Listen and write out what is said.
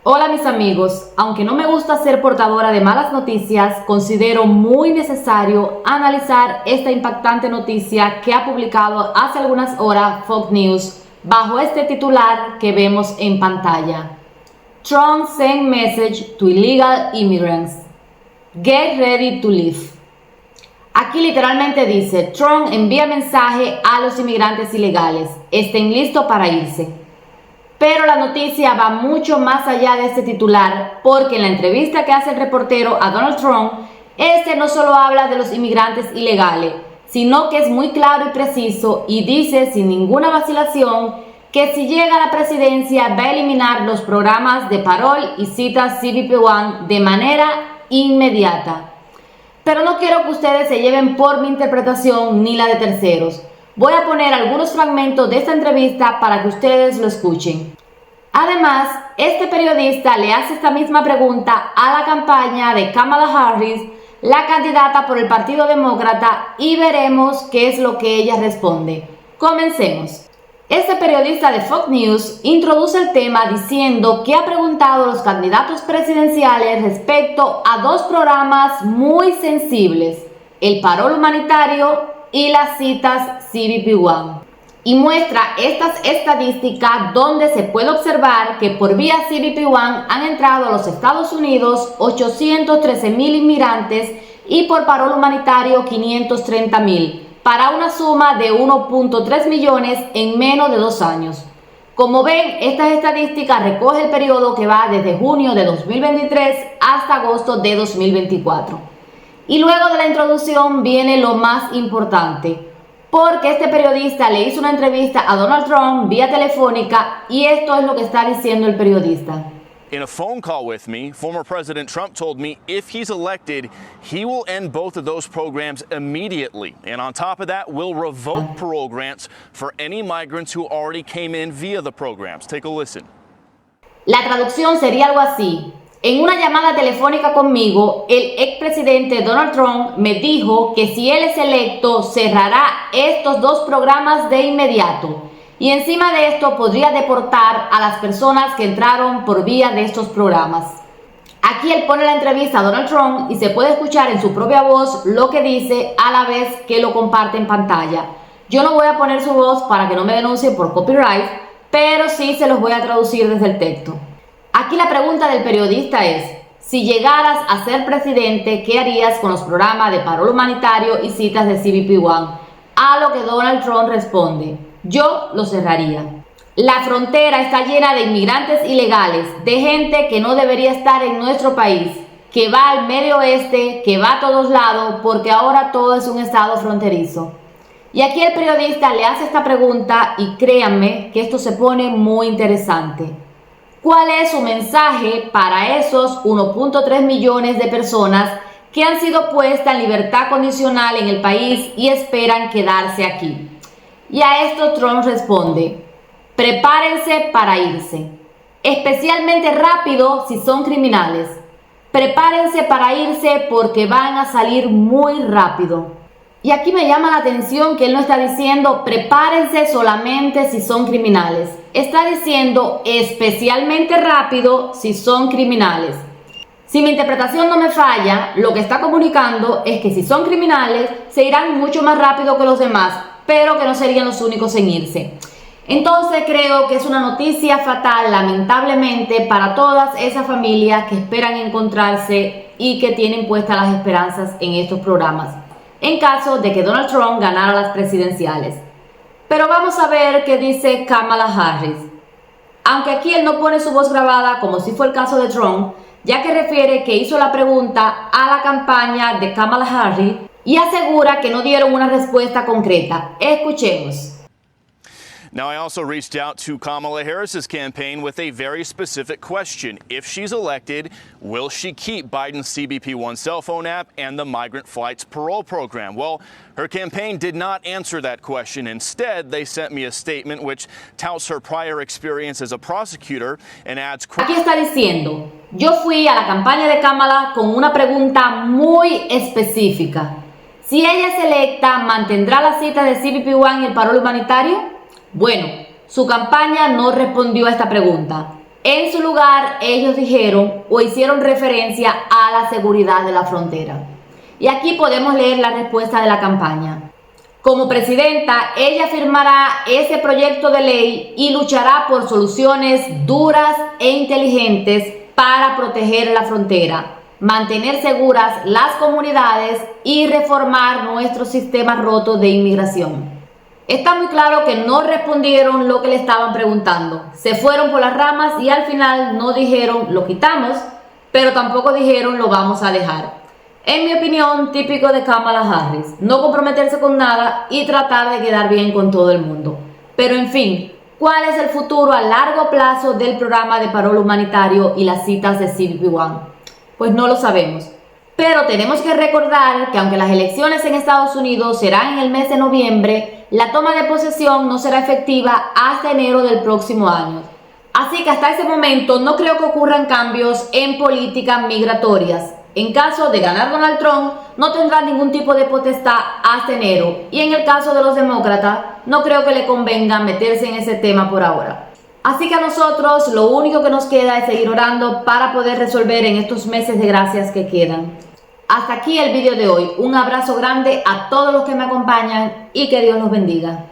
Hola mis amigos, aunque no me gusta ser portadora de malas noticias, considero muy necesario analizar esta impactante noticia que ha publicado hace algunas horas Fox News bajo este titular que vemos en pantalla. Trump send message to illegal immigrants. Get ready to leave. Aquí literalmente dice, Trump envía mensaje a los inmigrantes ilegales, estén listos para irse. Pero la noticia va mucho más allá de este titular, porque en la entrevista que hace el reportero a Donald Trump, este no solo habla de los inmigrantes ilegales, sino que es muy claro y preciso y dice sin ninguna vacilación que si llega a la presidencia va a eliminar los programas de parol y citas CBP One de manera inmediata. Pero no quiero que ustedes se lleven por mi interpretación ni la de terceros. Voy a poner algunos fragmentos de esta entrevista para que ustedes lo escuchen. Además, este periodista le hace esta misma pregunta a la campaña de Kamala Harris, la candidata por el Partido Demócrata, y veremos qué es lo que ella responde. Comencemos. Este periodista de Fox News introduce el tema diciendo que ha preguntado a los candidatos presidenciales respecto a dos programas muy sensibles, el parol humanitario y las citas CBP One. Y muestra estas estadísticas donde se puede observar que por vía CBP One han entrado a los Estados Unidos 813,000 inmigrantes y por parol humanitario 530,000, para una suma de 1.3 millones en menos de 2 años. Como ven, estas estadísticas recoge el periodo que va desde junio de 2023 hasta agosto de 2024. Y luego de la introducción viene lo más importante, porque este periodista le hizo una entrevista a Donald Trump vía telefónica y esto es lo que está diciendo el periodista. In a phone call with me, former President Trump told me if he's elected, he will end both of those programs immediately. And on top of that, will revoke parole grants for any migrants who already came in via the programs. Take a listen. La traducción sería algo así. En una llamada telefónica conmigo, el expresidente Donald Trump me dijo que si él es electo, cerrará estos dos programas de inmediato. Y encima de esto podría deportar a las personas que entraron por vía de estos programas. Aquí él pone la entrevista a Donald Trump y se puede escuchar en su propia voz lo que dice a la vez que lo comparte en pantalla. Yo no voy a poner su voz para que no me denuncien por copyright, pero sí se los voy a traducir desde el texto. Aquí la pregunta del periodista es, si llegaras a ser presidente, ¿qué harías con los programas de parol humanitario y citas de CBP One? A lo que Donald Trump responde, yo lo cerraría. La frontera está llena de inmigrantes ilegales, de gente que no debería estar en nuestro país, que va al Medio Oeste, que va a todos lados, porque ahora todo es un estado fronterizo. Y aquí el periodista le hace esta pregunta y créanme que esto se pone muy interesante. ¿Cuál es su mensaje para esos 1.3 millones de personas que han sido puestas en libertad condicional en el país y esperan quedarse aquí? Y a esto Trump responde, prepárense para irse, especialmente rápido si son criminales. Prepárense para irse porque van a salir muy rápido. Y aquí me llama la atención que él no está diciendo prepárense solamente si son criminales. Está diciendo especialmente rápido si son criminales. Si mi interpretación no me falla, lo que está comunicando es que si son criminales se irán mucho más rápido que los demás, pero que no serían los únicos en irse. Entonces creo que es una noticia fatal, lamentablemente, para todas esas familias que esperan encontrarse y que tienen puestas las esperanzas en estos programas, en caso de que Donald Trump ganara las presidenciales. Pero vamos a ver qué dice Kamala Harris. Aunque aquí él no pone su voz grabada como si fue el caso de Trump, ya que refiere que hizo la pregunta a la campaña de Kamala Harris y asegura que no dieron una respuesta concreta. Escuchemos. Now, I also reached out to Kamala Harris's campaign with a very specific question. If she's elected, will she keep Biden's CBP One cell phone app and the Migrant Flights Parole Program? Well, her campaign did not answer that question. Instead, they sent me a statement which touts her prior experience as a prosecutor and adds... Aquí está diciendo, yo fui a la campaña de Kamala con una pregunta muy específica. Si ella es electa, ¿mantendrá la cita de CBP One y el parol humanitario? Bueno, su campaña no respondió a esta pregunta. En su lugar, ellos dijeron o hicieron referencia a la seguridad de la frontera. Y aquí podemos leer la respuesta de la campaña. Como presidenta, ella firmará ese proyecto de ley y luchará por soluciones duras e inteligentes para proteger la frontera, mantener seguras las comunidades y reformar nuestro sistema roto de inmigración. Está muy claro que no respondieron lo que le estaban preguntando. Se fueron por las ramas y al final no dijeron lo quitamos, pero tampoco dijeron lo vamos a dejar. En mi opinión, típico de Kamala Harris, no comprometerse con nada y tratar de quedar bien con todo el mundo. Pero en fin, ¿cuál es el futuro a largo plazo del programa de parol humanitario y las citas de CBP One? Pues no lo sabemos. Pero tenemos que recordar que aunque las elecciones en Estados Unidos serán en el mes de noviembre, la toma de posesión no será efectiva hasta enero del próximo año. Así que hasta ese momento no creo que ocurran cambios en políticas migratorias. En caso de ganar Donald Trump, no tendrá ningún tipo de potestad hasta enero. Y en el caso de los demócratas, no creo que le convenga meterse en ese tema por ahora. Así que a nosotros lo único que nos queda es seguir orando para poder resolver en estos meses de gracias que quedan. Hasta aquí el vídeo de hoy. Un abrazo grande a todos los que me acompañan y que Dios los bendiga.